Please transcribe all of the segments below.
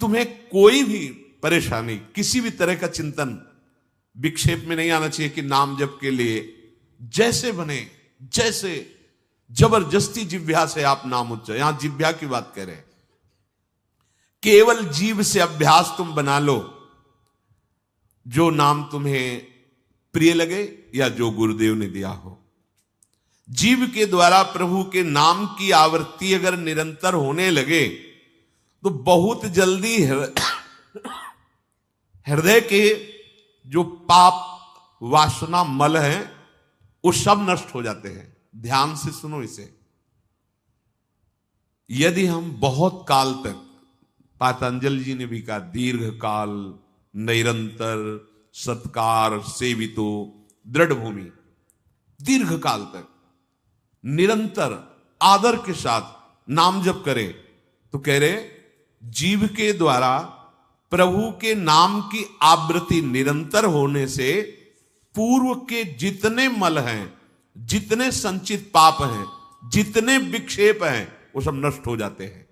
तुम्हें कोई भी परेशानी, किसी भी तरह का चिंतन विक्षेप में नहीं आना चाहिए कि नाम जप के लिए जैसे बने, जैसे जबरदस्ती जिह्वा से आप नाम उच्चारण, यहां जिह्वा की बात कह रहे हैं, केवल जीव से अभ्यास तुम बना लो, जो नाम तुम्हें प्रिय लगे या जो गुरुदेव ने दिया हो। जीव के द्वारा प्रभु के नाम की आवृत्ति अगर निरंतर होने लगे तो बहुत जल्दी हृदय के जो पाप वासना मल है वो सब नष्ट हो जाते हैं। ध्यान से सुनो इसे। यदि हम बहुत काल तक, पातंजलि जी ने भी कहा, दीर्घ काल निरंतर सत्कार सेवितो दृढ़ भूमि, दीर्घ काल तक निरंतर आदर के साथ नाम जप करे, तो कह रहे जीव के द्वारा प्रभु के नाम की आवृत्ति निरंतर होने से पूर्व के जितने मल हैं, जितने संचित पाप हैं, जितने विक्षेप हैं, वो सब नष्ट हो जाते हैं।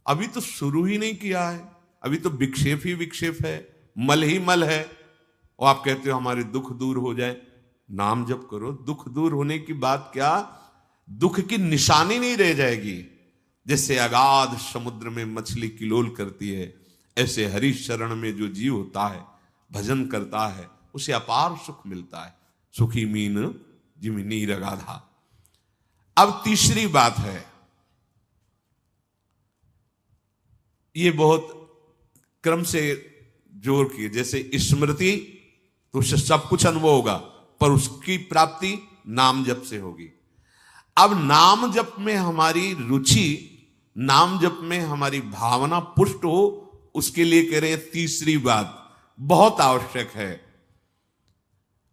अभी तो शुरू ही नहीं किया है, अभी तो विक्षेप ही विक्षेप है, मल ही मल है, और आप कहते हो हमारे दुख दूर हो जाए। नाम जप करो, दुख दूर होने की बात क्या, दुख की निशानी नहीं रह जाएगी। जैसे अगाध समुद्र में मछली किलोल करती है, ऐसे हरि शरण में जो जीव होता है, भजन करता है, उसे अपार सुख मिलता है। सुखी मीन जिमी नीर अगाधा। अब तीसरी बात है, ये बहुत क्रम से जोर की, जैसे स्मृति तो उससे सब कुछ अनुभव होगा, पर उसकी प्राप्ति नाम जप से होगी। अब नाम जप में हमारी रुचि, नाम जप में हमारी भावना पुष्ट हो, उसके लिए कह रहे हैं तीसरी बात बहुत आवश्यक है,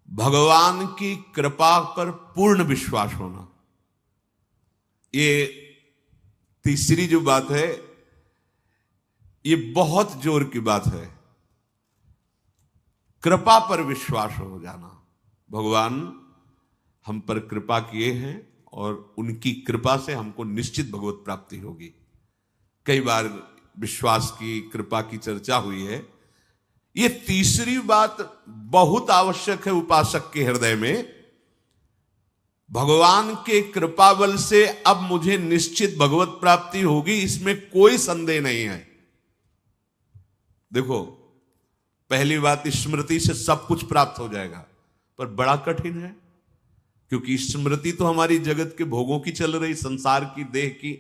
भगवान की कृपा पर पूर्ण विश्वास होना। ये तीसरी जो बात है, ये बहुत जोर की बात है, कृपा पर विश्वास हो जाना। भगवान हम पर कृपा किए हैं और उनकी कृपा से हमको निश्चित भगवत प्राप्ति होगी। कई बार विश्वास की, कृपा की चर्चा हुई है। ये तीसरी बात बहुत आवश्यक है उपासक के हृदय में। भगवान के कृपा बल से अब मुझे निश्चित भगवत प्राप्ति होगी, इसमें कोई संदेह नहीं है। देखो, पहली बात, स्मृति से सब कुछ प्राप्त हो जाएगा, पर बड़ा कठिन है, क्योंकि स्मृति तो हमारी जगत के भोगों की चल रही, संसार की, देह की।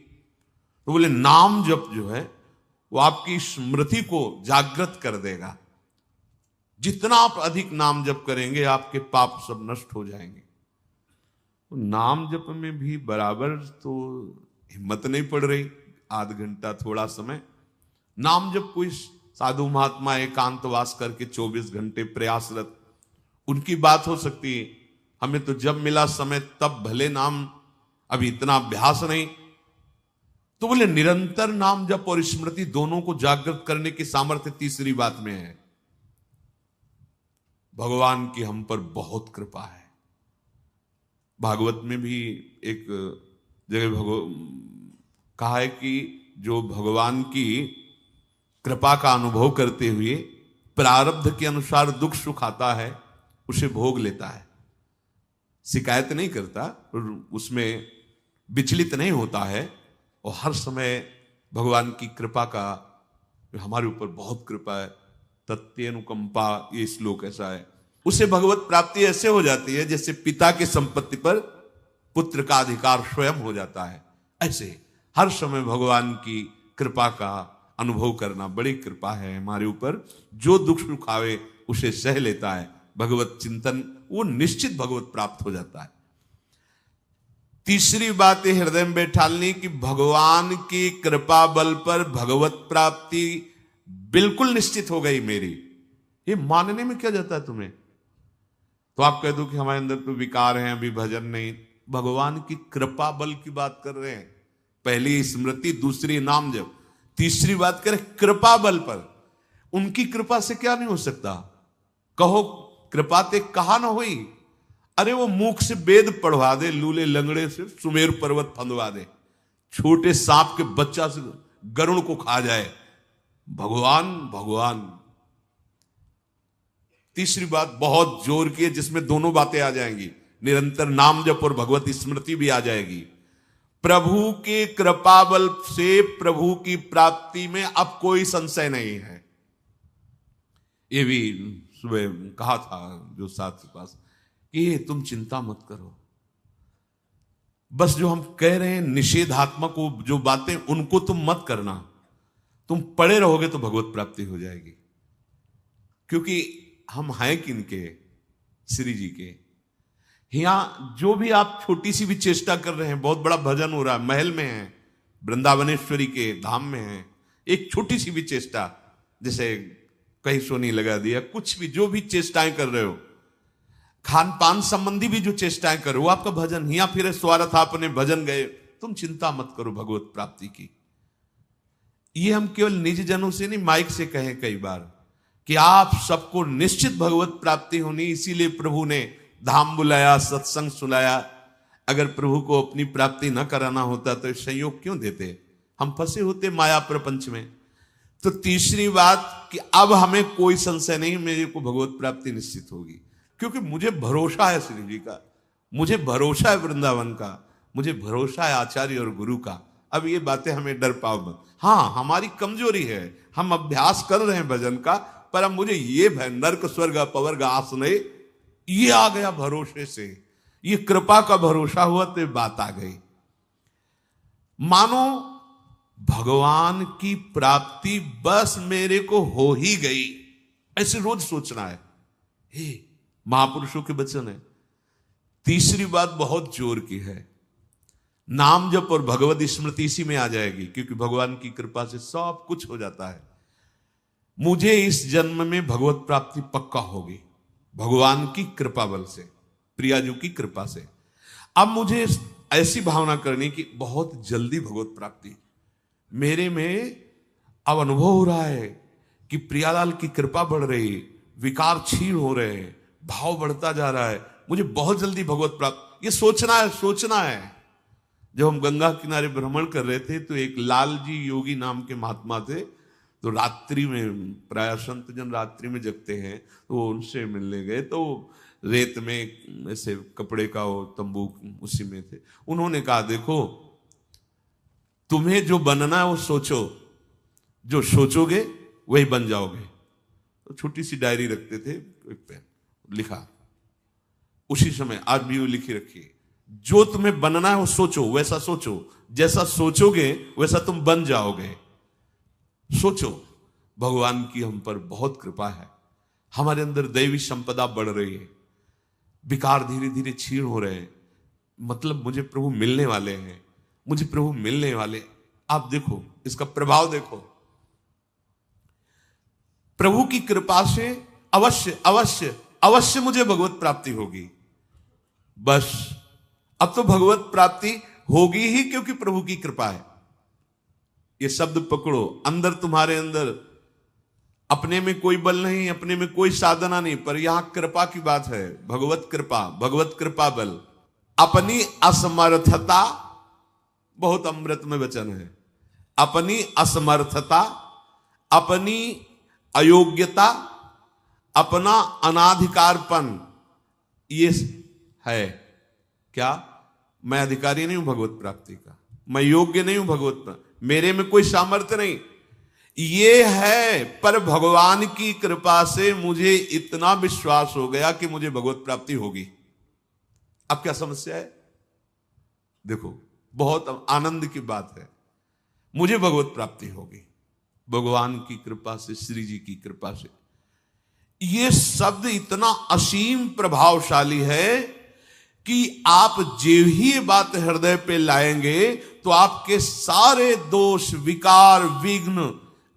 तो बोले नाम जप जो है वो आपकी स्मृति को जागृत कर देगा। जितना आप अधिक नाम जप करेंगे, आपके पाप सब नष्ट हो जाएंगे। नाम जप में भी बराबर तो हिम्मत नहीं पड़ रही, आध घंटा थोड़ा समय। नाम जप कोई साधु महात्मा एकांतवास करके 24 घंटे प्रयासरत, उनकी बात हो सकती है। हमें तो जब मिला समय तब भले नाम, अभी इतना अभ्यास नहीं। तो बोले निरंतर नाम जप और स्मृति दोनों को जागृत करने की सामर्थ्य तीसरी बात में है। भगवान की हम पर बहुत कृपा है। भागवत में भी एक जगह कहा है कि जो भगवान की कृपा का अनुभव करते हुए प्रारब्ध के अनुसार दुख सुख आता है, उसे भोग लेता है, शिकायत नहीं करता, उसमें विचलित नहीं होता है, और हर समय भगवान की कृपा का, हमारे ऊपर बहुत कृपा है, तत्यनुकंपा, ये श्लोक ऐसा है। उसे भगवत प्राप्ति ऐसे हो जाती है जैसे पिता की संपत्ति पर पुत्र का अधिकार स्वयं हो जाता है। ऐसे हर समय भगवान की कृपा का अनुभव करना बड़ी कृपा है हमारे ऊपर। जो दुख सुख आवे उसे सह लेता है, भगवत चिंतन, वो निश्चित भगवत प्राप्त हो जाता है। तीसरी बात है हृदय में बैठालनी कि भगवान की कृपा बल पर भगवत प्राप्ति बिल्कुल निश्चित हो गई मेरी। ये मानने में क्या जाता है तुम्हें? तो आप कह दो कि हमारे अंदर तो विकार हैं, अभी भजन नहीं। भगवान की कृपा बल की बात कर रहे हैं। पहली स्मृति, दूसरी नाम जप, तीसरी बात करें कृपा बल पर। उनकी कृपा से क्या नहीं हो सकता? कहो कृपा ते कहा ना हुई। अरे वो मुख से वेद पढ़वा दे, लूले लंगड़े से सुमेर पर्वत फंदवा दे, छोटे सांप के बच्चा से गरुड़ को खा जाए, भगवान भगवान। तीसरी बात बहुत जोर की है, जिसमें दोनों बातें आ जाएंगी, निरंतर नाम जप और भगवत स्मृति भी आ जाएगी। प्रभु के कृपा बल से प्रभु की प्राप्ति में अब कोई संशय नहीं है। ये भी सुबह कहा था जो साथ के पास कि तुम चिंता मत करो, बस जो हम कह रहे हैं निषेधात्मक जो बातें उनको तुम मत करना, तुम पड़े रहोगे तो भगवत प्राप्ति हो जाएगी। क्योंकि हम हैं किनके? श्री जी के। यहां जो भी आप छोटी सी भी चेष्टा कर रहे हैं, बहुत बड़ा भजन हो रहा है, महल में है, वृंदावनेश्वरी के धाम में है, एक छोटी सी भी चेष्टा, जैसे कहीं सोनी लगा दिया, कुछ भी जो भी चेष्टाएं कर रहे हो, खान पान संबंधी भी जो चेष्टाएं करो, वो आपका भजन। या फिर स्वार्थ आपने भजन गए, तुम चिंता मत करो भगवत प्राप्ति की। ये हम केवल निज जनों से नहीं, माइक से कहें कई बार कि आप सबको निश्चित भगवत प्राप्ति होनी, इसीलिए प्रभु ने धाम बुलाया, सत्संग सुनाया। अगर प्रभु को अपनी प्राप्ति न कराना होता तो संयोग क्यों देते? हम फंसे होते माया प्रपंच में। तो तीसरी बात कि अब हमें कोई संशय नहीं, मेरे को भगवत प्राप्ति निश्चित होगी, क्योंकि मुझे भरोसा है श्री जी का, मुझे भरोसा है वृंदावन का, मुझे भरोसा है आचार्य और गुरु का। अब ये बातें हमें डर पाओ मत। हाँ, हमारी कमजोरी है, हम अभ्यास कर रहे हैं भजन का, पर अब मुझे ये भय नर्क स्वर्ग अपवर्ग आसने ये आ गया भरोसे से, ये कृपा का भरोसा हुआ तो बात आ गई। मानो भगवान की प्राप्ति बस मेरे को हो ही गई, ऐसे रोज सोचना है। हे महापुरुषों के वचन है। तीसरी बात बहुत जोर की है, नाम जप और भगवत स्मृति इसी में आ जाएगी, क्योंकि भगवान की कृपा से सब कुछ हो जाता है। मुझे इस जन्म में भगवत प्राप्ति पक्का होगी, भगवान की कृपा बल से, प्रियाजू की कृपा से। अब मुझे ऐसी भावना करनी कि बहुत जल्दी भगवत प्राप्ति मेरे में अब अनुभव हो रहा है कि प्रियालाल की कृपा बढ़ रही, विकार क्षीण हो रहे हैं, भाव बढ़ता जा रहा है, मुझे बहुत जल्दी भगवत प्राप्त। ये सोचना है, सोचना है। जब हम गंगा किनारे भ्रमण कर रहे थे तो एक लाल जी योगी नाम के महात्मा थे, तो रात्रि में, प्राय संत जन रात्रि में जगते हैं, तो उनसे मिलने गए, तो रेत में ऐसे कपड़े का वो तंबू उसी में थे। उन्होंने कहा देखो, तुम्हें जो बनना है वो सोचो, जो सोचोगे वही बन जाओगे। तो छोटी सी डायरी रखते थे, एक पेन लिखा, उसी समय आज भी वो लिखी रखी, जो तुम्हें बनना है वो सोचो, वैसा सोचो, जैसा सोचोगे वैसा तुम बन जाओगे। सोचो, भगवान की हम पर बहुत कृपा है, हमारे अंदर दैवी संपदा बढ़ रही है, विकार धीरे धीरे क्षीण हो रहे हैं, मतलब मुझे प्रभु मिलने वाले हैं, मुझे प्रभु मिलने वाले। आप देखो इसका प्रभाव देखो, प्रभु की कृपा से अवश्य अवश्य अवश्य मुझे भगवत प्राप्ति होगी। बस अब तो भगवत प्राप्ति होगी ही, क्योंकि प्रभु की कृपा है। ये शब्द पकड़ो, अंदर तुम्हारे अंदर अपने में कोई बल नहीं, अपने में कोई साधना नहीं, पर यहां कृपा की बात है, भगवत कृपा, भगवत कृपा बल। अपनी असमर्थता, बहुत अमृत में वचन है, अपनी असमर्थता, अपनी अयोग्यता, अपना अनाधिकारपन, ये है क्या? मैं अधिकारी नहीं हूं भगवत प्राप्ति का, मैं योग्य नहीं हूं भगवत प्राप्ति, मेरे में कोई सामर्थ्य नहीं, ये है। पर भगवान की कृपा से मुझे इतना विश्वास हो गया कि मुझे भगवत प्राप्ति होगी। अब क्या समस्या है? देखो, बहुत आनंद की बात है, मुझे भगवत प्राप्ति होगी भगवान की कृपा से, श्री जी की कृपा से। ये शब्द इतना असीम प्रभावशाली है कि आप जो ही बात हृदय पे लाएंगे तो आपके सारे दोष, विकार, विघ्न,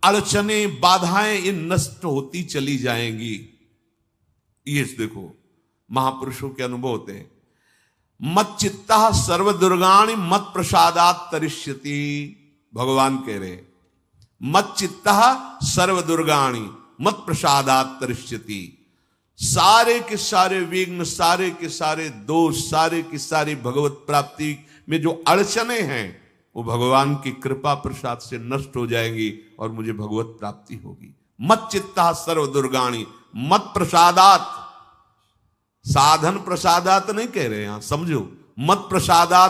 अड़चने, बाधाएं ये नष्ट होती चली जाएंगी। ये देखो महापुरुषों के अनुभव होते हैं। मत चित्ता सर्व दुर्गाणि मत प्रसादात तरिष्यति, भगवान कह रहे, मत चित्ता सर्व दुर्गाणि मत प्रसादात तरिष्यति। सारे के सारे विघ्न, सारे के सारे दोष, सारे की सारी भगवत प्राप्ति में जो अड़चने हैं वो भगवान की कृपा प्रसाद से नष्ट हो जाएंगी और मुझे भगवत प्राप्ति होगी। मत चित्ता सर्व दुर्गाणी मत प्रसादात, साधन प्रसादात नहीं कह रहे, यहां समझो, मत प्रसादात